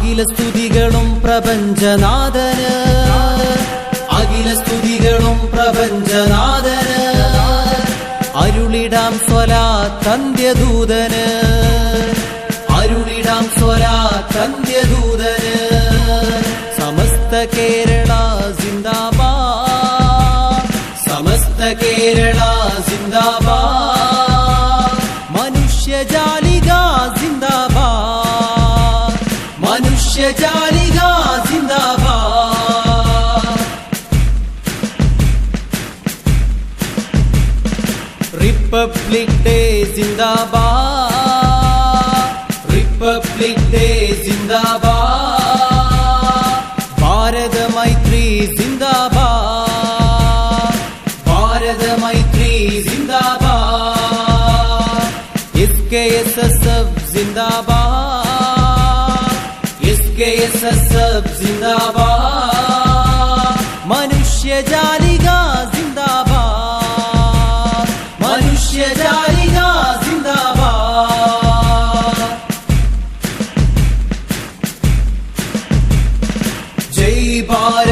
അഖില സ്തുതികളും പ്രപഞ്ചനാഥന്, അഖില സ്തുതികളും പ്രപഞ്ചനാഥന്. അരുളിടാം സ്വലാത്തന്ത്യദൂതന്, അരുളിടാം സ്വലാത്തന്ത്യദൂതന്. Samastha Kerala സിന്ദാബാദ്, Samastha Kerala സിന്ദാബാദ്. മനുഷ്യജാലിക സിന്ദാബാദ്, മനുഷ്യജാലിക സിന്ദാബാദ്. Republic day സിന്ദാബാദ്, republic day സിന്ദാബാദ്. ഭാരത മൈത്രി സിന്ദാബാദ്, ഭാരത മൈത്രി സിന്ദാബാദ്. SKSSF സിന്ദാബാദ്, SKSSF സിന്ദാബാദ്. മനുഷ്യജാലിക സിന്ദാബാദ്, മനുഷ്യജാലിക സിന്ദാബാദ്. ജയ് Bharat.